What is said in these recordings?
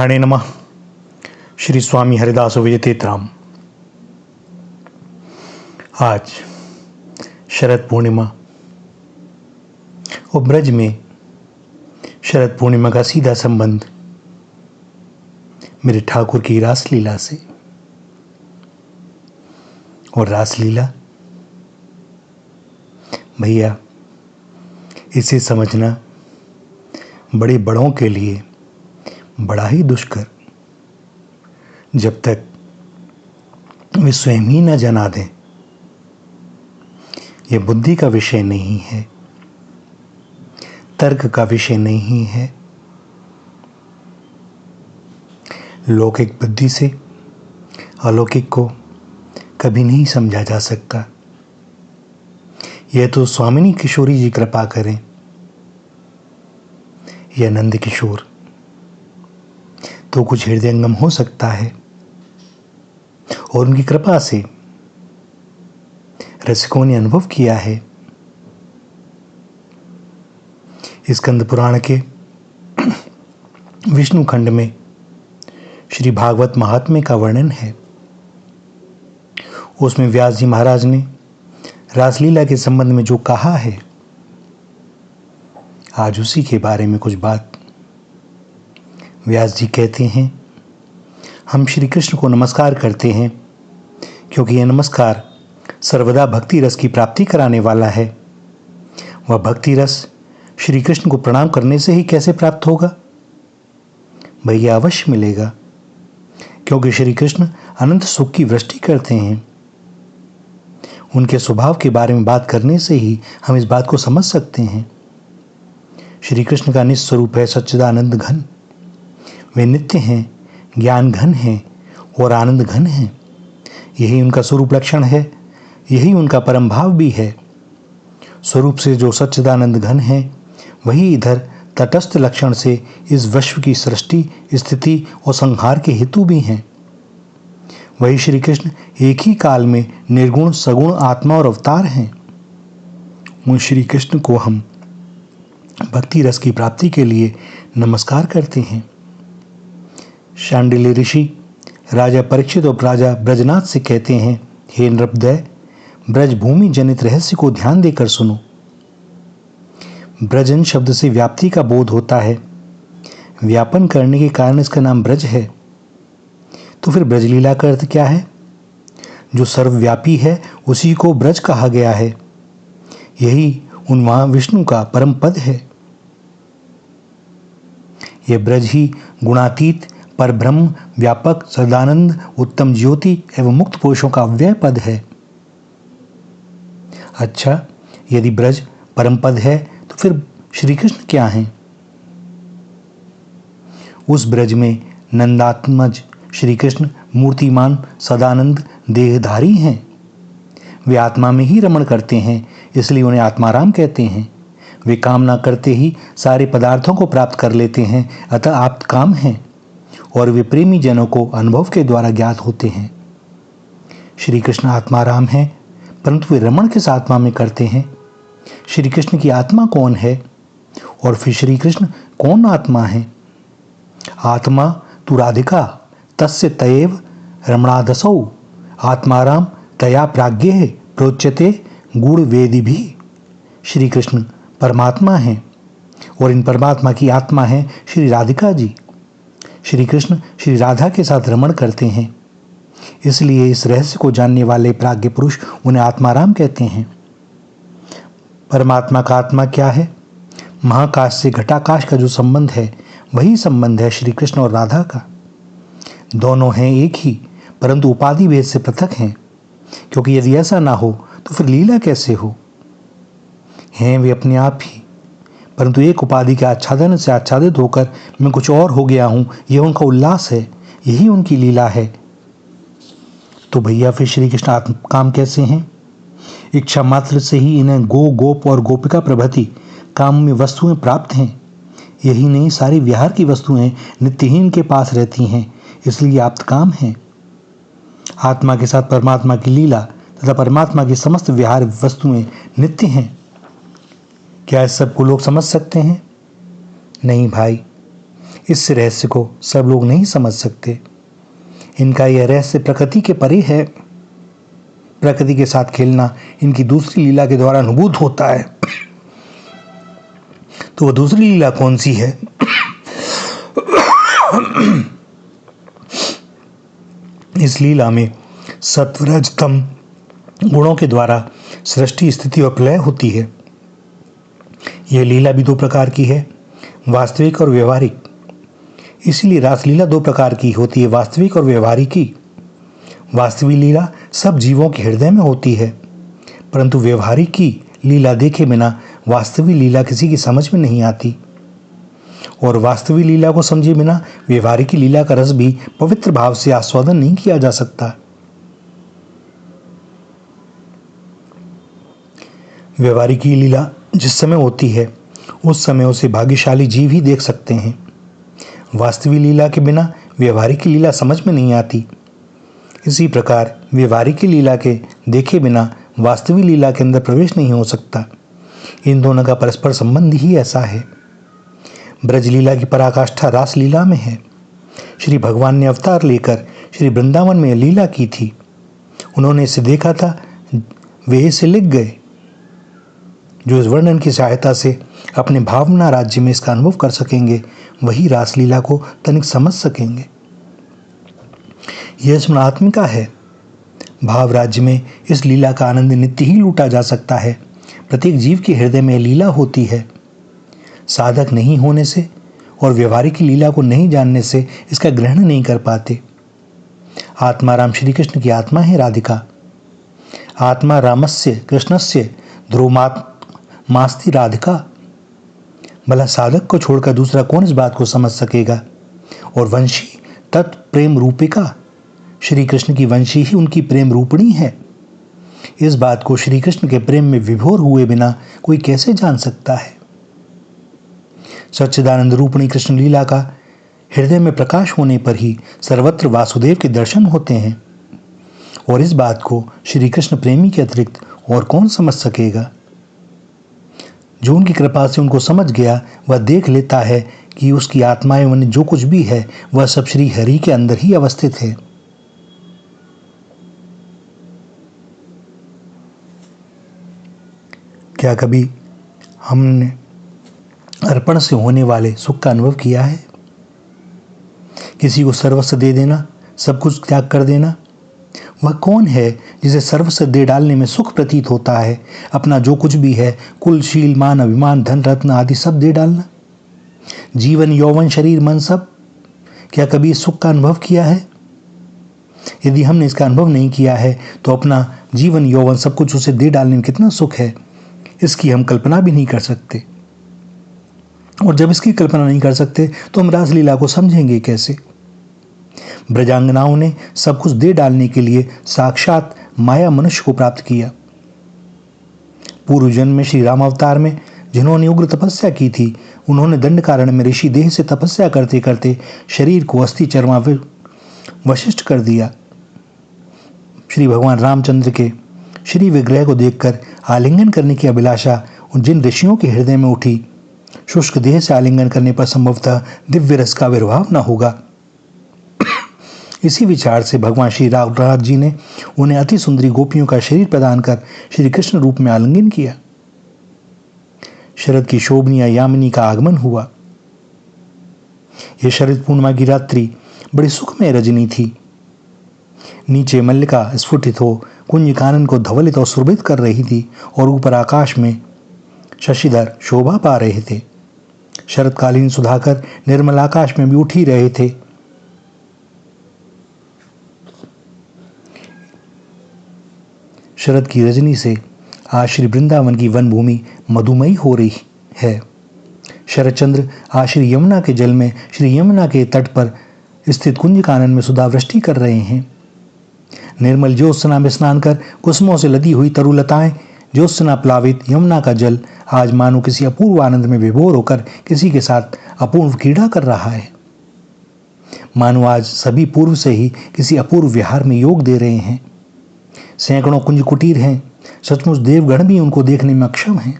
नारायणे नमः। श्री स्वामी हरिदास विजयतीर्थराम। आज शरद पूर्णिमा और ब्रज में शरद पूर्णिमा का सीधा संबंध मेरे ठाकुर की रासलीला से। और रासलीला भैया, इसे समझना बड़े बड़ों के लिए बड़ा ही दुष्कर, जब तक वे स्वयं ही न जना दें। यह बुद्धि का विषय नहीं है, तर्क का विषय नहीं है। लौकिक बुद्धि से अलौकिक को कभी नहीं समझा जा सकता। यह तो स्वामिनी किशोरी जी कृपा करें, यह नंद किशोर तो कुछ हृदयंगम हो सकता है, और उनकी कृपा से रसिकों ने अनुभव किया है। स्कंद पुराण के विष्णु खंड में श्री भागवत महात्म्य का वर्णन है। उसमें व्यास जी महाराज ने रासलीला के संबंध में जो कहा है, आज उसी के बारे में कुछ बात। व्यास जी कहते हैं, हम श्री कृष्ण को नमस्कार करते हैं क्योंकि यह नमस्कार सर्वदा भक्ति रस की प्राप्ति कराने वाला है। वह भक्ति रस श्री कृष्ण को प्रणाम करने से ही कैसे प्राप्त होगा? भैया, अवश्य मिलेगा, क्योंकि श्री कृष्ण अनंत सुख की वृष्टि करते हैं। उनके स्वभाव के बारे में बात करने से ही हम इस बात को समझ सकते हैं। श्री कृष्ण का निस्वरूप है सच्चिदानंद घन। वे नित्य हैं, ज्ञान घन हैं और आनंद घन हैं। यही उनका स्वरूप लक्षण है, यही उनका परम भाव भी है। स्वरूप से जो सच्चिदानंद घन है, वही इधर तटस्थ लक्षण से इस विश्व की सृष्टि, स्थिति और संहार के हेतु भी हैं। वही श्री कृष्ण एक ही काल में निर्गुण, सगुण, आत्मा और अवतार हैं। उन श्री कृष्ण को हम भक्ति रस की प्राप्ति के लिए नमस्कार करते हैं। शांडिल्य ऋषि राजा परीक्षित और राजा ब्रजनाथ से कहते हैं, हे नृपदय, ब्रज भूमि जनित रहस्य को ध्यान देकर सुनो। ब्रजन शब्द से व्याप्ति का बोध होता है। व्यापन करने के कारण इसका नाम ब्रज है। तो फिर ब्रजलीला का अर्थ क्या है? जो सर्वव्यापी है उसी को ब्रज कहा गया है। यही उन महाविष्णु का परम पद है। यह ब्रज ही गुणातीत, परब्रह्म, व्यापक, सदानंद, उत्तम ज्योति एवं मुक्त पुरुषों का अव्यय पद है। अच्छा, यदि ब्रज परम पद है तो फिर श्री कृष्ण क्या हैं? उस ब्रज में नंदात्मज श्री कृष्ण मूर्तिमान, सदानंद, देहधारी हैं। वे आत्मा में ही रमण करते हैं, इसलिए उन्हें आत्माराम कहते हैं। वे काम ना करते ही सारे पदार्थों को प्राप्त कर लेते हैं, अतः आप्त काम हैं, और वे प्रेमी जनों को अनुभव के द्वारा ज्ञात होते हैं। श्री कृष्ण आत्माराम हैं, परंतु वे रमण किस आत्मा में करते हैं? श्री कृष्ण की आत्मा कौन है और फिर श्री कृष्ण कौन आत्मा है? आत्मा तु राधिका तस्य तयेव रमणादसौ आत्माराम तया प्राज्ञे प्रोच्यते गुण वेदी भी। श्री कृष्ण परमात्मा हैं और इन परमात्मा की आत्मा है श्री राधिका जी। श्री कृष्ण श्री राधा के साथ रमण करते हैं, इसलिए इस रहस्य को जानने वाले प्राज्ञ पुरुष उन्हें आत्माराम कहते हैं। परमात्मा का आत्मा क्या है? महाकाश से घटाकाश का जो संबंध है, वही संबंध है श्री कृष्ण और राधा का। दोनों हैं एक ही, परंतु उपाधि भेद से पृथक हैं, क्योंकि यदि ऐसा ना हो तो फिर लीला कैसे हो? हैं वे अपने आप ही, परंतु एक उपाधि के आच्छादन से आच्छादित होकर मैं कुछ और हो गया हूं, यह उनका उल्लास है, यही उनकी लीला है। तो भैया, फिर श्री कृष्ण आत्म काम कैसे हैं? इच्छा मात्र से ही इन्हें गो, गोप और गोपिका प्रभृति काम में वस्तुएं प्राप्त हैं। यही नहीं, सारी विहार की वस्तुएं नित्यहीन के पास रहती हैं, इसलिए आप्त काम है। आत्मा के साथ परमात्मा की लीला तथा परमात्मा की समस्त विहार वस्तुएं नित्य हैं। क्या इस सब को लोग समझ सकते हैं? नहीं भाई, इस रहस्य को सब लोग नहीं समझ सकते। इनका यह रहस्य प्रकृति के परे है। प्रकृति के साथ खेलना इनकी दूसरी लीला के द्वारा अनुभूत होता है। तो वह दूसरी लीला कौन सी है? इस लीला में सत्व रज तम गुणों के द्वारा सृष्टि, स्थिति और प्रलय होती है। यह लीला भी दो प्रकार की है, वास्तविक और व्यवहारिक। इसीलिए रासलीला दो प्रकार की होती है, वास्तविक और व्यवहारिकी। वास्तविक लीला सब जीवों के हृदय में होती है, परंतु व्यवहारिकी लीला देखे बिना वास्तविक लीला किसी की समझ में नहीं आती, और वास्तविक लीला को समझे बिना व्यवहारिकी लीला का रस भी पवित्र भाव से आस्वादन नहीं किया जा सकता। व्यवहारिकी लीला जिस समय होती है उस समय उसे भाग्यशाली जीव ही देख सकते हैं। वास्तविक लीला के बिना व्यवहारिकी लीला समझ में नहीं आती। इसी प्रकार व्यवहारिकी लीला के देखे बिना वास्तविक लीला के अंदर प्रवेश नहीं हो सकता। इन दोनों का परस्पर संबंध ही ऐसा है। ब्रज लीला की पराकाष्ठा रास लीला में है। श्री भगवान ने अवतार लेकर श्री वृंदावन में लीला की थी। उन्होंने इसे देखा था, वे इसे लिख गए। जो इस वर्णन की सहायता से अपने भावना राज्य में इसका अनुभव कर सकेंगे, वही रासलीला को तनिक समझ सकेंगे। यह स्मरणात्मिका है। भाव राज्य में इस लीला का आनंद नित्य ही लूटा जा सकता है। प्रत्येक जीव के हृदय में लीला होती है। साधक नहीं होने से और व्यवहारिक लीला को नहीं जानने से इसका ग्रहण नहीं कर पाते। आत्मा राम श्री कृष्ण की आत्मा है राधिका। आत्मा रामस्य कृष्णस्य ध्रुवमास्ति राधिका। भला साधक को छोड़कर दूसरा कौन इस बात को समझ सकेगा? और वंशी तत्प्रेम रूपिका, श्री कृष्ण की वंशी ही उनकी प्रेम रूपणी है। इस बात को श्री कृष्ण के प्रेम में विभोर हुए बिना कोई कैसे जान सकता है? सच्चिदानंद रूपणी कृष्ण लीला का हृदय में प्रकाश होने पर ही सर्वत्र वासुदेव के दर्शन होते हैं, और इस बात को श्री कृष्ण प्रेमी के अतिरिक्त और कौन समझ सकेगा? जो उनकी कृपा से उनको समझ गया, वह देख लेता है कि उसकी आत्माएं मन जो कुछ भी है वह सब श्री हरि के अंदर ही अवस्थित है। क्या कभी हमने अर्पण से होने वाले सुख का अनुभव किया है? किसी को सर्वस्व दे देना, सब कुछ त्याग कर देना। वह कौन है जिसे सर्वस्व दे डालने में सुख प्रतीत होता है? अपना जो कुछ भी है, कुल, शील, मान, अभिमान, धन, रत्न आदि सब दे डालना, जीवन, यौवन, शरीर, मन सब। क्या कभी इस सुख का अनुभव किया है? यदि हमने इसका अनुभव नहीं किया है तो अपना जीवन, यौवन सब कुछ उसे दे डालने में कितना सुख है, इसकी हम कल्पना भी नहीं कर सकते। और जब इसकी कल्पना नहीं कर सकते तो हम रासलीला को समझेंगे कैसे? ब्रजांगनाओं ने सब कुछ दे डालने के लिए साक्षात माया मनुष्य को प्राप्त किया। पूर्व जन्म में श्री राम अवतार में जिन्होंने उग्र तपस्या की थी, उन्होंने दंड कारण में ऋषि देह से तपस्या करते करते शरीर को अस्थि चर्मा वशिष्ठ कर दिया। श्री भगवान रामचंद्र के श्री विग्रह को देखकर आलिंगन करने की अभिलाषा उन जिन ऋषियों के हृदय में उठी, शुष्क देह से आलिंगन करने पर संभवतः दिव्य रस का आविर्भाव न होगा। इसी विचार से भगवान श्री राघव जी ने उन्हें अति सुंदरी गोपियों का शरीर प्रदान कर श्री कृष्ण रूप में आलिंगन किया। शरद की शोभनीय यामिनी का आगमन हुआ। यह शरद पूर्णिमा की रात्रि बड़ी सुखमय रजनी थी। नीचे मल्लिका स्फुटित हो कुंज कानन को धवलित और सुरभित कर रही थी, और ऊपर आकाश में शशिधर शोभा पा रहे थे। शरतकालीन सुधाकर निर्मल आकाश में भी उठ ही रहे थे। शरद की रजनी से आज श्री वृंदावन की वन भूमि मधुमयी हो रही है। शरदचंद्र आज श्री यमुना के जल में, श्री यमुना के तट पर स्थित कुंज कानन में सुधा वृष्टि कर रहे हैं। निर्मल ज्योत्सना में स्नान कर कुसुमों से लदी हुई तरुलताएं, ज्योत्सना प्लावित यमुना का जल आज मानो किसी अपूर्व आनंद में विभोर होकर किसी के साथ अपूर्व क्रीड़ा कर रहा है। मानो आज सभी पूर्व से ही किसी अपूर्व विहार में योग दे रहे हैं। सैकड़ों कुंज कुटीर हैं, सचमुच देवगण भी उनको देखने में अक्षम हैं।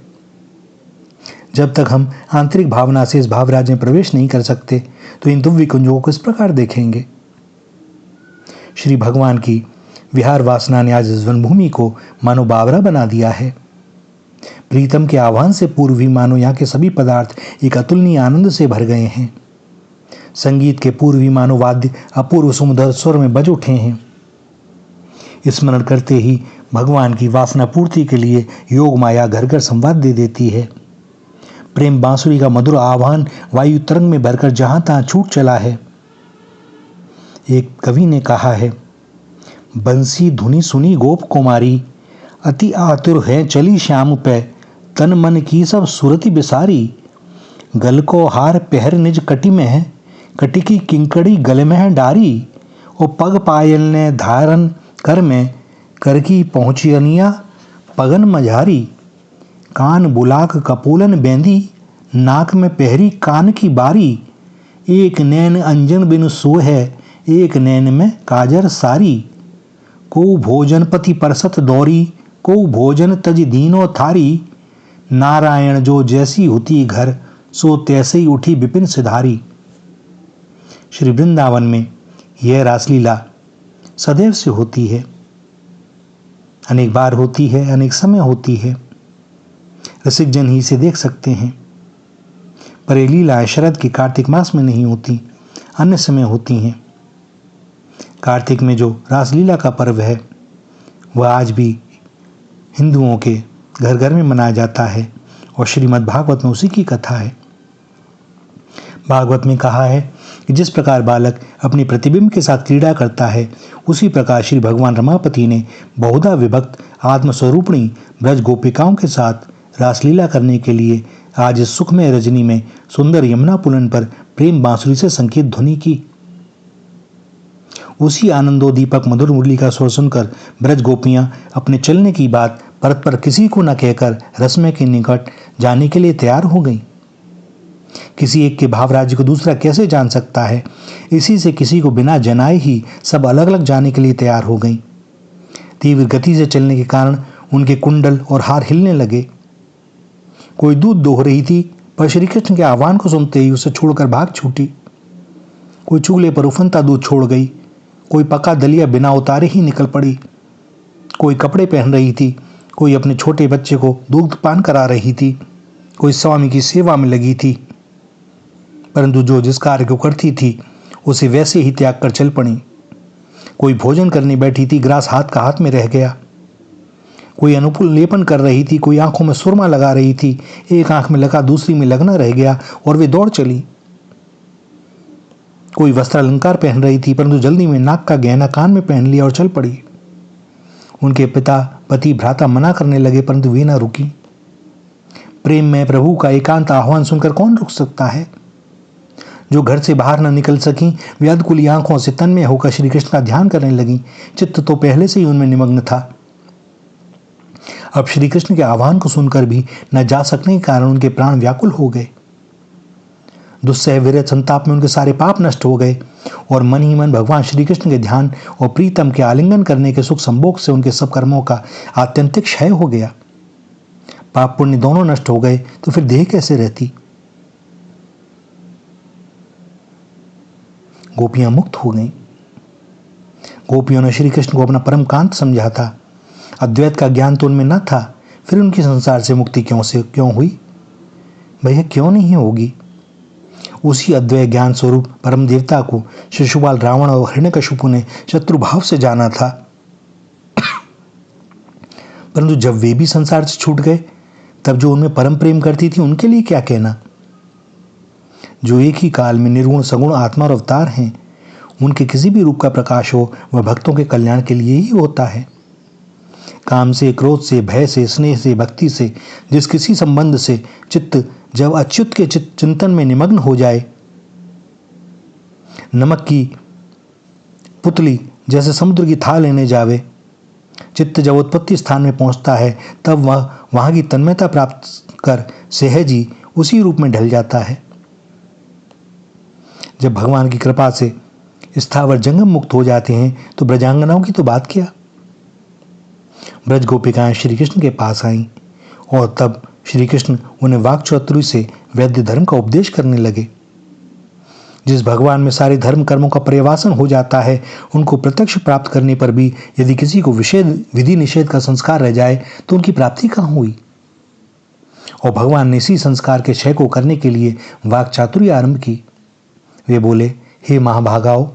जब तक हम आंतरिक भावना से इस भावराज में प्रवेश नहीं कर सकते तो इन दिव्य कुंजों को किस प्रकार देखेंगे। श्री भगवान की विहार वासना ने आज इस वनभूमि को मानो बावरा बना दिया है। प्रीतम के आह्वान से पूर्व भी मानो यहाँ के सभी पदार्थ एक अतुलनीय आनंद से भर गए हैं। संगीत के पूर्व भी मानो वाद्य अपूर्व सुमधुर स्वर में बज उठे हैं। स्मरण करते ही भगवान की वासना पूर्ति के लिए योग माया घर घर संवाद दे देती है। प्रेम बांसुरी का मधुर आह्वान वायु तरंग में भरकर जहां तहां छूट चला है। एक कवि ने कहा है, बंसी धुनी सुनी गोप कुमारी, अति आतुर है चली श्याम पे, तन मन की सब सुरति बिसारी, गल को हार पहर निज कटी में है, कटी की किंकड़ी गले में है डारी, ओ पग पायल ने धारण कर में, कर की पहुँचियनिया पगन मझारी, कान बुलाक कपूलन बेंदी, नाक में पहरी कान की बारी, एक नैन अंजन बिनु सो है, एक नैन में काजर सारी, को भोजन पति परसत दौरी, को भोजन तज दीनो थारी, नारायण जो जैसी होती घर, सो तैसे ही उठी विपिन सिधारी। श्री वृंदावन में यह रासलीला सदैव से होती है, अनेक बार होती है, अनेक समय होती है। रसिक जन ही इसे देख सकते हैं। पर ये लीलाएं शरद के कार्तिक मास में नहीं होती, अन्य समय होती हैं। कार्तिक में जो रासलीला का पर्व है वह आज भी हिंदुओं के घर घर में मनाया जाता है और श्रीमद् भागवत में उसी की कथा है। भागवत में कहा है कि जिस प्रकार बालक अपनी प्रतिबिंब के साथ क्रीड़ा करता है, उसी प्रकार श्री भगवान रमापति ने बहुधा विभक्त आत्मस्वरूपिणी ब्रज गोपिकाओं के साथ रासलीला करने के लिए आज इस सुखमय रजनी में सुंदर यमुना पुलन पर प्रेम बांसुरी से संकेत ध्वनि की। उसी आनंदोदीपक मधुर मुरली का स्वर सुनकर ब्रज गोपियां अपने चलने की बात परस्पर किसी को न कहकर रसमय के निकट जाने के लिए तैयार हो गईं। किसी एक के भाव राज्य को दूसरा कैसे जान सकता है, इसी से किसी को बिना जनाए ही सब अलग अलग जाने के लिए तैयार हो गईं। तीव्र गति से चलने के कारण उनके कुंडल और हार हिलने लगे। कोई दूध दोह रही थी, पर श्री कृष्ण के आह्वान को सुनते ही उसे छोड़कर भाग छूटी। कोई चूल्हे पर उफनता दूध छोड़ गई, कोई पका दलिया बिना उतारे ही निकल पड़ी। कोई कपड़े पहन रही थी, कोई अपने छोटे बच्चे को दूध पान करा रही थी, कोई स्वामी की सेवा में लगी थी। परंतु जो जिस कार्य को करती थी उसे वैसे ही त्याग कर चल पड़ी। कोई भोजन करने बैठी थी, ग्रास हाथ का हाथ में रह गया। कोई अनुकूल लेपन कर रही थी, कोई आंखों में सुरमा लगा रही थी, एक आंख में लगा दूसरी में लगना रह गया और वे दौड़ चली। कोई वस्त्र अलंकार पहन रही थी, परंतु जल्दी में नाक का गहना कान में पहन लिया और चल पड़ी। उनके पिता पति भ्राता मना करने लगे, परंतु वे न रुकी। प्रेम में प्रभु का एकांत आह्वान सुनकर कौन रुक सकता है। जो घर से बाहर न निकल सकी, वे अधकुली आंखों से तन्मय होकर श्री कृष्ण का ध्यान करने लगी। चित्त तो पहले से ही उनमें निमग्न था। अब श्री कृष्ण के आह्वान को सुनकर भी न जा सकने के कारण उनके प्राण व्याकुल हो गए। दुस्सह विरह संताप में उनके सारे पाप नष्ट हो गए और मन ही मन भगवान श्री कृष्ण के ध्यान और प्रीतम के आलिंगन करने के सुख संभोग से उनके सब कर्मों का आत्यंतिक क्षय हो गया। पाप पुण्य दोनों नष्ट हो गए तो फिर देह कैसे रहती। गोपियां मुक्त हो गईं। गोपियों ने श्री कृष्ण को अपना परम कांत समझा था। अद्वैत का ज्ञान तो उनमें न था, फिर उनकी संसार से मुक्ति क्यों हुई? भैया क्यों नहीं होगी? उसी अद्वैत ज्ञान स्वरूप परम देवता को शिशुपाल रावण और हिरण्यकशिपु ने शत्रु भाव से जाना था। परंतु जब वे भी संसार से छूट गए, तब जो उनमें परम प्रेम करती थी उनके लिए क्या कहना। जो एक ही काल में निर्गुण सगुण आत्मा और अवतार हैं, उनके किसी भी रूप का प्रकाश हो वह भक्तों के कल्याण के लिए ही होता है। काम से, क्रोध से, भय से, स्नेह से, भक्ति से, जिस किसी संबंध से चित्त जब अच्युत के चिंतन में निमग्न हो जाए, नमक की पुतली जैसे समुद्र की थाह लेने जावे, चित्त जब उत्पत्ति स्थान में पहुंचता है, तब वह वहां की तन्मयता प्राप्त कर सहज ही उसी रूप में ढल जाता है। जब भगवान की कृपा से स्थावर जंगम मुक्त हो जाते हैं तो ब्रजांगनाओं की तो बात क्या। ब्रज गोपिकाएं श्री कृष्ण के पास आईं और तब श्री कृष्ण उन्हें वाक् चातुर्य से वैद्य धर्म का उपदेश करने लगे। जिस भगवान में सारे धर्म कर्मों का पर्यवसान हो जाता है, उनको प्रत्यक्ष प्राप्त करने पर भी यदि किसी को विधि निषेध का संस्कार रह जाए तो उनकी प्राप्ति कहाँ हुई। और भगवान ने इसी संस्कार के क्षय को करने के लिए वाक् चातुर्य आरंभ की। वे बोले, हे महाभागाओ,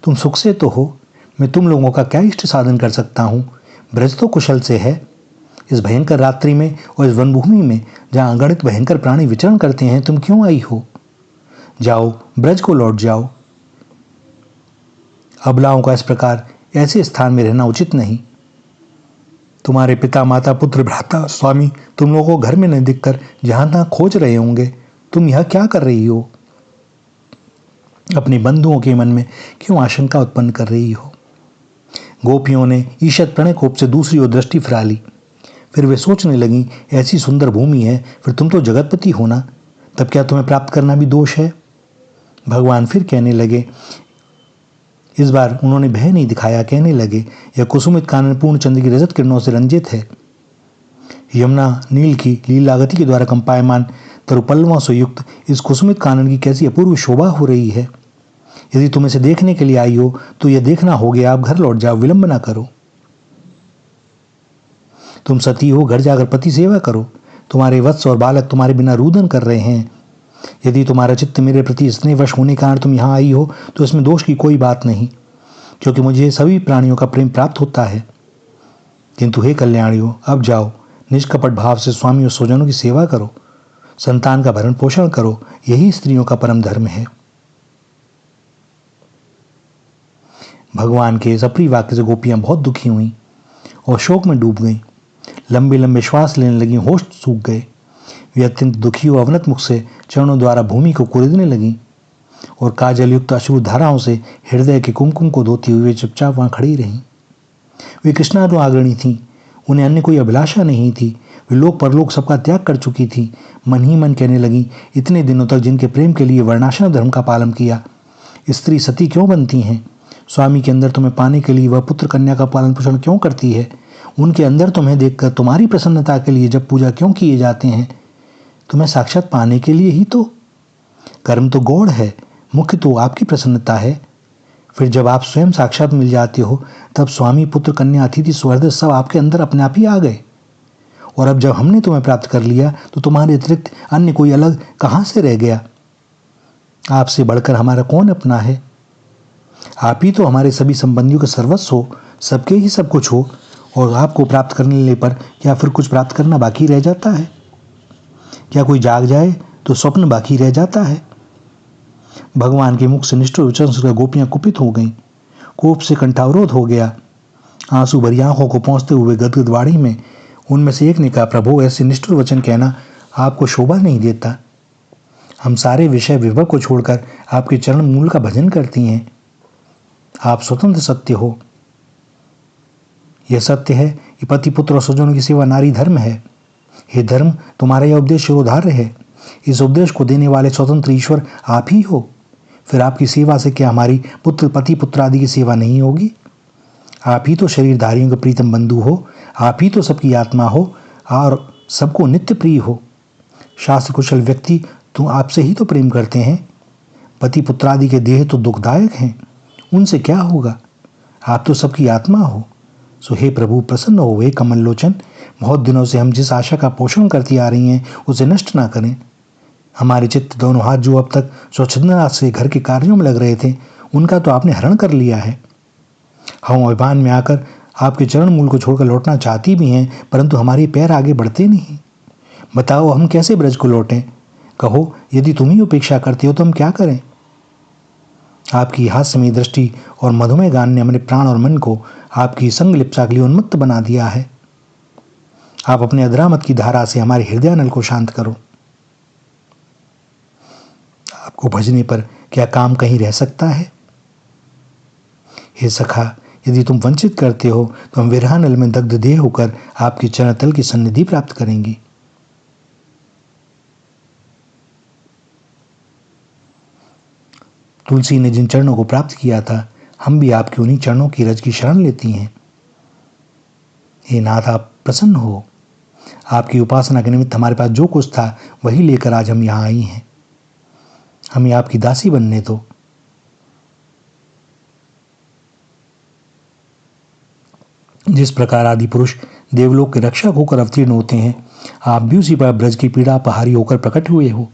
तुम सुख से तो हो, मैं तुम लोगों का क्या इष्ट साधन कर सकता हूँ। ब्रज तो कुशल से है। इस भयंकर रात्रि में और इस वनभूमि में जहाँ अगणित भयंकर प्राणी विचरण करते हैं, तुम क्यों आई हो। जाओ, ब्रज को लौट जाओ। अबलाओं का इस प्रकार ऐसे स्थान में रहना उचित नहीं। तुम्हारे पिता, माता, पुत्र, भ्राता, स्वामी तुम लोगों को घर में न दिखकर जहां तहां खोज रहे होंगे। तुम यह क्या कर रही हो। अपने बंधुओं के मन में क्यों आशंका उत्पन्न कर रही हो। गोपियों ने ईषत् प्रणय कोप से दूसरी ओर दृष्टि फिरा ली। फिर वे सोचने लगी, ऐसी सुंदर भूमि है, फिर तुम तो जगतपति हो ना, तब क्या तुम्हें प्राप्त करना भी दोष है। भगवान फिर कहने लगे। इस बार उन्होंने भय नहीं दिखाया, कहने लगे, यह कुसुमित कानन पूर्ण चंद्र की रजत किरणों से रंजित है। यमुना नील की लीलागति के द्वारा कंपायमान तरुपल्लवों से युक्त इस कुसुमित कानन की कैसी अपूर्व शोभा हो रही है। यदि तुम इसे देखने के लिए आई हो तो यह देखना हो गया, आप घर लौट जाओ, विलंब ना करो। तुम सती हो, घर जाकर पति सेवा करो। तुम्हारे वत्स और बालक तुम्हारे बिना रुदन कर रहे हैं। यदि तुम्हारा चित्त मेरे प्रति स्नेहवश होने के कारण तुम यहाँ आई हो तो इसमें दोष की कोई बात नहीं, क्योंकि मुझे सभी प्राणियों का प्रेम प्राप्त होता है। किंतु हे कल्याणियों, अब जाओ, निष्कपट भाव से स्वामी और स्वजनों की सेवा करो, संतान का भरण पोषण करो, यही स्त्रियों का परम धर्म है। भगवान के इस अप्रिय वाक्य से गोपियां बहुत दुखी हुईं और शोक में डूब गईं। लंबे लंबे श्वास लेने लगी, होश सूख गए। वे अत्यंत दुखी और अवनत मुख से चरणों द्वारा भूमि को कुरेदने लगी और काजल युक्त अश्रु धाराओं से हृदय के कुमकुम को धोती हुए चुपचाप वहां खड़ी रहीं। वे कृष्णानुरागिणी थीं, उन्हें अन्य कोई अभिलाषा नहीं थी। वे लोक परलोक सबका त्याग कर चुकी थी। मन ही मन कहने लगी, इतने दिनों तक जिनके प्रेम के लिए वर्णाश्रम धर्म का पालन किया, स्त्री सती क्यों बनती हैं। स्वामी के अंदर तुम्हें पाने के लिए वह पुत्र कन्या का पालन पोषण क्यों करती है। उनके अंदर तुम्हें देखकर तुम्हारी प्रसन्नता के लिए जब पूजा क्यों किए जाते हैं। तुम्हें साक्षात पाने के लिए ही तो। कर्म तो गौड़ है, मुख्य तो आपकी प्रसन्नता है। फिर जब आप स्वयं साक्षात मिल जाते हो तब स्वामी, पुत्र, कन्या, अतिथि, स्वर्ग सब आपके अंदर अपने आप ही आ गए। और अब जब हमने तुम्हें प्राप्त कर लिया तो तुम्हारे अतिरिक्त अन्य कोई अलग कहाँ से रह गया। आपसे बढ़कर हमारा कौन अपना है। आप ही तो हमारे सभी संबंधियों के सर्वस्व हो, सबके ही सब कुछ हो। और आपको प्राप्त करने पर क्या फिर कुछ प्राप्त करना बाकी रह जाता है। क्या कोई जाग जाए तो स्वप्न बाकी रह जाता है। भगवान के मुख से निष्ठुर वचन सुनकर गोपियां कुपित हो गईं। कोप से कंठावरोध हो गया। आंसू भरी आंखों को पहुंचते हुए गदगद वाणी में उनमें से एक ने कहा, प्रभु, ऐसे निष्ठुर वचन कहना आपको शोभा नहीं देता। हम सारे विषय विभव को छोड़कर आपके चरण मूल का भजन करती हैं। आप स्वतंत्र सत्य हो। यह सत्य है कि पति, पुत्र और स्वजनों की सेवा नारी धर्म है। हे धर्म, तुम्हारा यह उपदेश शिरोधार्य है। इस उपदेश को देने वाले स्वतंत्र ईश्वर आप ही हो। फिर आपकी सेवा से क्या हमारी पुत्र, पति, पुत्र आदि की सेवा नहीं होगी। आप ही तो शरीरधारियों के प्रीतम बंधु हो। आप ही तो सबकी आत्मा हो और सबको नित्य प्रिय हो। शास्त्र कुशल व्यक्ति तुम आपसे ही तो प्रेम करते हैं। पति, पुत्र आदि के देह तो दुखदायक हैं, उनसे क्या होगा। आप तो सबकी आत्मा हो। सो हे प्रभु, प्रसन्न हो। हे कमल लोचन, बहुत दिनों से हम जिस आशा का पोषण करती आ रही हैं उसे नष्ट ना करें। हमारे चित्त दोनों हाथ जो अब तक स्वच्छंदता से घर के कार्यों में लग रहे थे, उनका तो आपने हरण कर लिया है। हम अभिमान में आकर आपके चरण मूल को छोड़कर लौटना चाहती भी हैं, परंतु हमारे पैर आगे बढ़ते नहीं। बताओ, हम कैसे ब्रज को लौटें। कहो, यदि तुम ही उपेक्षा करते हो तो हम क्या करें। आपकी हास्यमयी दृष्टि और मधुमेह गान ने हमारे प्राण और मन को आपकी संग लिप्सा के लिए उन्मत्त बना दिया है। आप अपने अधरामत की धारा से हमारे हृदयानल को शांत करो। आपको भजने पर क्या काम कहीं रह सकता है। हे सखा, यदि तुम वंचित करते हो तो हम विरहानल में दग्ध देह होकर आपके चरणतल की सन्निधि प्राप्त करेंगे। तुलसी ने जिन चरणों को प्राप्त किया था, हम भी आपके उन्हीं चरणों की रज की शरण लेती हैं। हे नाथ, आप प्रसन्न हो। आपकी उपासना के निमित्त हमारे पास जो कुछ था वही लेकर आज हम यहाँ आई हैं। हमें आपकी दासी बनने दो। जिस प्रकार आदि पुरुष देवलोक के रक्षक होकर अवतीर्ण होते हैं, आप भी उसी पर ब्रज की पीड़ा पहारी होकर प्रकट हुए हो।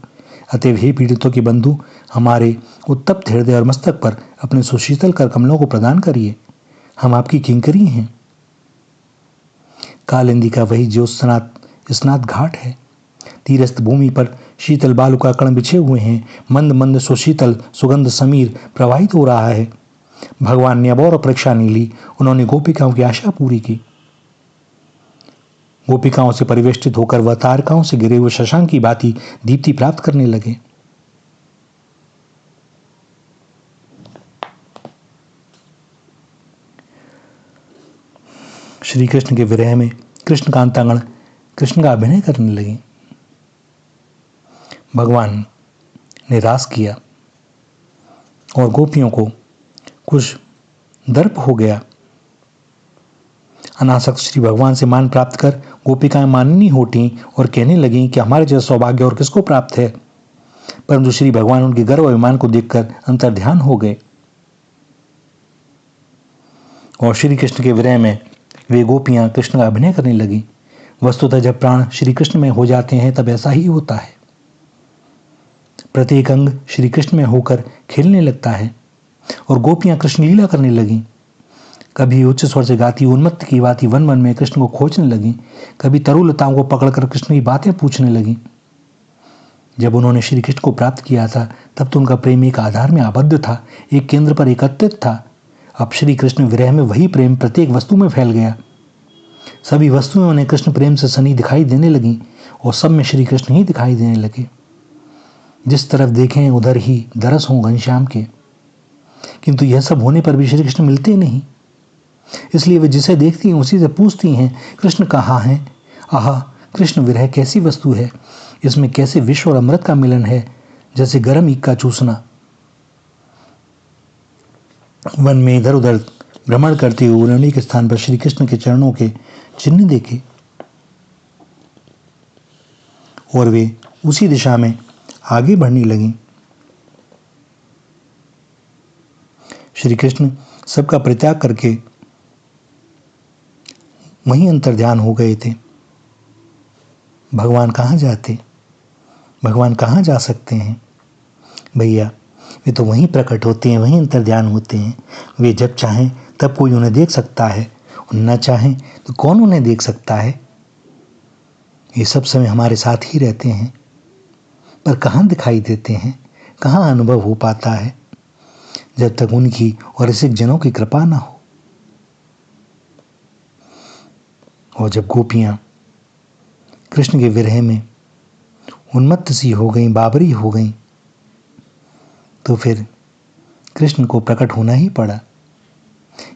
अतएव हे पीड़ितों के बंधु, हमारे उत्तप्त हृदय और मस्तक पर अपने सुशीतल कर कमलों को प्रदान करिए। हम आपकी किंकरी हैं। कालिंदी का वही जो स्नात घाट है। तीरस्थ भूमि पर शीतल बालू का कण बिछे हुए हैं। मंद मंद सुशीतल सुगंध समीर प्रवाहित हो रहा है। भगवान ने अबोर परीक्षा नहीं ली। उन्होंने गोपिकाओं की आशा पूरी की। गोपिकाओं से परिवेष्टित होकर वह तारकाओं से गिरे हुए शशांक की भांति दीप्ति प्राप्त करने लगे। श्री कृष्ण के विरह में कृष्ण कांतागण कृष्ण का अभिनय करने लगे। भगवान ने रास किया और गोपियों को कुछ दर्प हो गया। अनासक्त श्री भगवान से मान प्राप्त कर गोपिकाएं माननी होती और कहने लगी कि हमारे जैसा सौभाग्य और किसको प्राप्त है। परंतु श्री भगवान उनके गर्व अभिमान को देखकर अंतर्ध्यान हो गए और श्री कृष्ण के विरह में वे गोपियां कृष्ण का अभिनय करने लगी। वस्तुतः जब प्राण श्री कृष्ण में हो जाते हैं तब ऐसा ही होता है। प्रत्येक अंग श्री कृष्ण में होकर खेलने लगता है और गोपियां कृष्ण लीला करने लगी। कभी उच्च स्वर से गाती उन्मत्त की भांति वन वन में कृष्ण को खोजने लगी। कभी तरुलताओं को पकड़कर कृष्ण की बातें पूछने लगी। जब उन्होंने श्री कृष्ण को प्राप्त किया था तब तो उनका प्रेम एक आधार में आबद्ध था, एक केंद्र पर एकत्रित था। अब श्री कृष्ण विरह में वही प्रेम प्रत्येक वस्तु में फैल गया। सभी वस्तुएं उन्हें कृष्ण प्रेम से सनी दिखाई देने लगी और सब में श्री कृष्ण ही दिखाई देने लगे। जिस तरफ देखें उधर ही दरस हों घनश्याम के। किंतु यह सब होने पर भी श्री कृष्ण मिलते नहीं। इसलिए वे जिसे देखती हैं उसी से पूछती हैं, कृष्ण कहाँ हैं? आहा, कृष्ण विरह कैसी वस्तु है। इसमें कैसे विश्व और अमृत का मिलन है, जैसे गर्म ईख का चूसना। वन में इधर उधर भ्रमण करते हुए उन्होंने एक स्थान पर श्री कृष्ण के चरणों के चिन्ह देखे और वे उसी दिशा में आगे बढ़ने लगी। श्री कृष्ण सबका परित्याग करके वहीं अंतर्ध्यान हो गए थे। भगवान कहाँ जाते? भगवान कहाँ जा सकते हैं भैया? वे तो वहीं प्रकट होते हैं, वहीं अंतर्ध्यान होते हैं। वे जब चाहें तब कोई उन्हें देख सकता है और न चाहें तो कौन उन्हें देख सकता है। ये सब समय हमारे साथ ही रहते हैं, पर कहाँ दिखाई देते हैं, कहाँ अनुभव हो पाता है, जब तक उनकी और रसिक जनों की कृपा ना हो। और जब गोपियां कृष्ण के विरह में उन्मत्त सी हो गईं, बाबरी हो गईं, तो फिर कृष्ण को प्रकट होना ही पड़ा,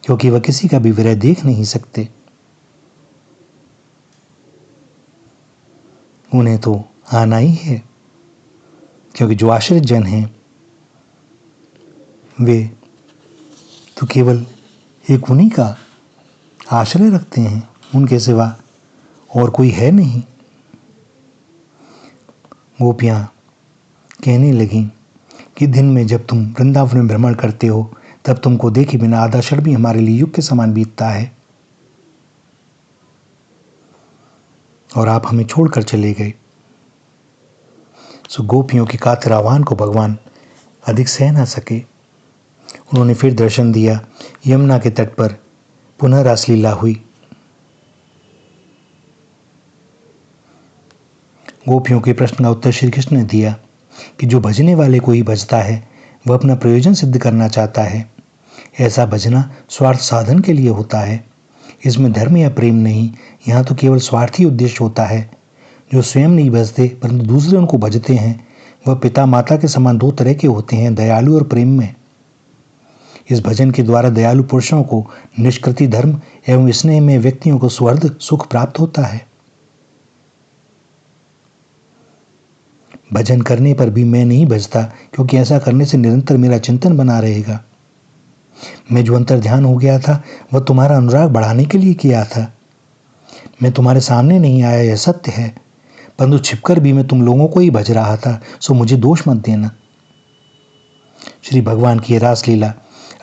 क्योंकि वह किसी का भी विरह देख नहीं सकते। उन्हें तो आना ही है, क्योंकि जो आश्रित जन हैं वे तो केवल एक उन्हीं का आश्रय रखते हैं, उनके सिवा और कोई है नहीं। गोपियां कहने लगी कि दिन में जब तुम वृंदावन में भ्रमण करते हो तब तुमको देखे बिना आधा क्षण भी हमारे लिए युग के समान बीतता है, और आप हमें छोड़कर चले गए। सो गोपियों के कातर आह्वान को भगवान अधिक सह न सके। उन्होंने फिर दर्शन दिया। यमुना के तट पर पुनः रासलीला हुई। गोपियों के प्रश्न का उत्तर श्री कृष्ण ने दिया कि जो भजने वाले को ही भजता है वह अपना प्रयोजन सिद्ध करना चाहता है। ऐसा भजना स्वार्थ साधन के लिए होता है। इसमें धर्म या प्रेम नहीं, यहाँ तो केवल स्वार्थी उद्देश्य होता है। जो स्वयं नहीं भजते परंतु दूसरे उनको भजते हैं, वह पिता माता के समान दो तरह के होते हैं, दयालु और प्रेम में। इस भजन के द्वारा दयालु पुरुषों को निष्कृति धर्म एवं स्नेह में व्यक्तियों को स्वर्ग सुख प्राप्त होता है। भजन करने पर भी मैं नहीं भजता, क्योंकि ऐसा करने से निरंतर मेरा चिंतन बना रहेगा। मैं जो अंतर्ध्यान हो गया था वह तुम्हारा अनुराग बढ़ाने के लिए किया था। मैं तुम्हारे सामने नहीं आया, यह सत्य है, परंतु छिपकर भी मैं तुम लोगों को ही भज रहा था, सो मुझे दोष मत देना। श्री भगवान की रास लीला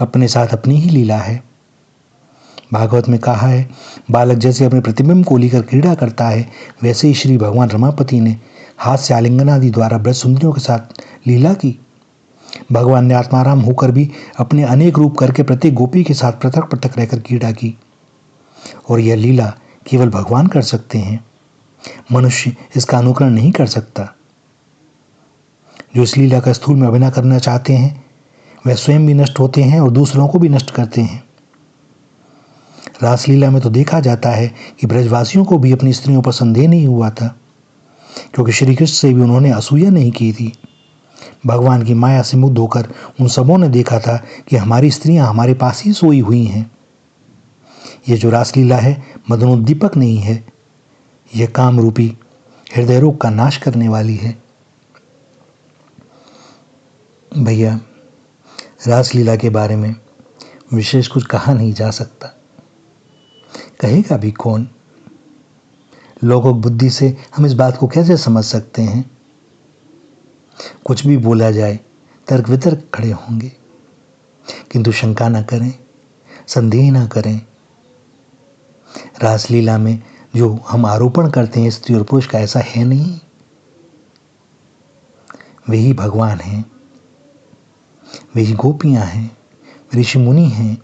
अपने साथ अपनी ही लीला है। भागवत में कहा है, बालक जैसे अपने प्रतिबिंब को लेकर क्रीड़ा करता है, वैसे ही श्री भगवान रमापति ने हाथ से आलिंगन आदि द्वारा ब्रज सुंदरियों के साथ लीला की। भगवान ने आत्माराम होकर भी अपने अनेक रूप करके प्रत्येक गोपी के साथ पृथक पृथक रहकर क्रीड़ा की, और यह लीला केवल भगवान कर सकते हैं, मनुष्य इसका अनुकरण नहीं कर सकता। जो इस लीला का स्थूल में अभिनय करना चाहते हैं वह स्वयं भी नष्ट होते हैं और दूसरों को भी नष्ट करते हैं। रासलीला में तो देखा जाता है कि ब्रजवासियों को भी अपनी स्त्रियों पर संदेह नहीं हुआ था, क्योंकि श्री कृष्ण से भी उन्होंने असूया नहीं की थी। भगवान की माया से मुग्ध होकर उन सबों ने देखा था कि हमारी स्त्रियां हमारे पास ही सोई हुई हैं। ये जो रासलीला है मदनोद्दीपक नहीं है, यह काम रूपी हृदय रोग का नाश करने वाली है। भैया, रासलीला के बारे में विशेष कुछ कहा नहीं जा सकता, कहेगा भी कौन। लोगों बुद्धि से हम इस बात को कैसे समझ सकते हैं। कुछ भी बोला जाए तर्क वितर्क खड़े होंगे, किंतु शंका ना करें, संदेह ना करें। रासलीला में जो हम आरोपण करते हैं स्त्री और पुरुष का, ऐसा है नहीं। वही भगवान हैं, वही गोपियां हैं, ऋषि मुनि हैं।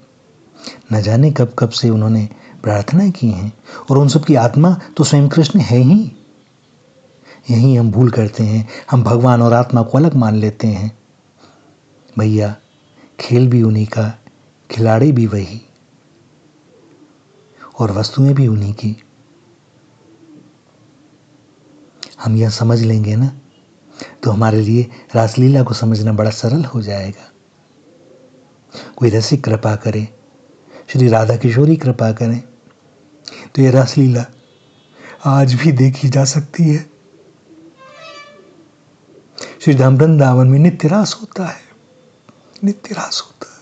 न जाने कब कब से उन्होंने प्रार्थना की हैं, और उन सब की आत्मा तो स्वयं कृष्ण है ही। यही हम भूल करते हैं, हम भगवान और आत्मा को अलग मान लेते हैं। भैया, खेल भी उन्हीं का, खिलाड़ी भी वही, और वस्तुएं भी उन्हीं की। हम यह समझ लेंगे ना, तो हमारे लिए रासलीला को समझना बड़ा सरल हो जाएगा। कोई रसिक कृपा करे, श्री राधा किशोरी कृपा करें, तो यह रासलीला आज भी देखी जा सकती है। श्री धाम वृंदावन में नित्य रास होता है, नित्य रास होता है।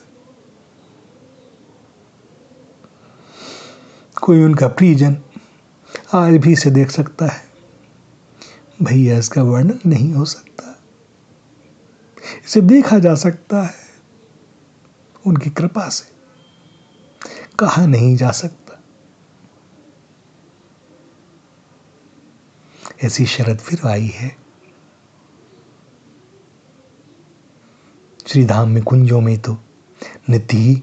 कोई उनका प्रियजन आज भी इसे देख सकता है। भैया, इसका वर्णन नहीं हो सकता, इसे देखा जा सकता है उनकी कृपा से, कहा नहीं जा सकता। ऐसी शरद फिर आई है। श्री धाम में कुंजों में तो नित्य ही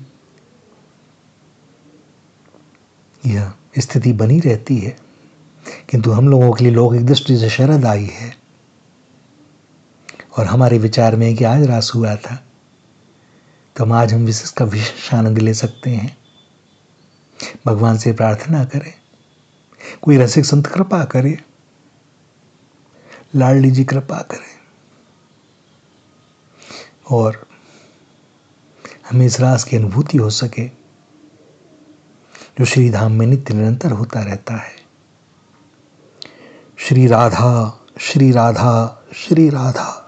यह स्थिति बनी रहती है, किंतु हम लोगों के लिए लौकिक दृष्टि से शरद आई है, और हमारे विचार में कि आज रास हुआ था, तो आज हम विशेष आनंद ले सकते हैं। भगवान से प्रार्थना करें, कोई रसिक संत कृपा करे, लाडली जी कृपा करें, और हमें इस रास की अनुभूति हो सके जो श्री धाम में नित्य निरंतर होता रहता है। श्री राधा, श्री राधा, श्री राधा।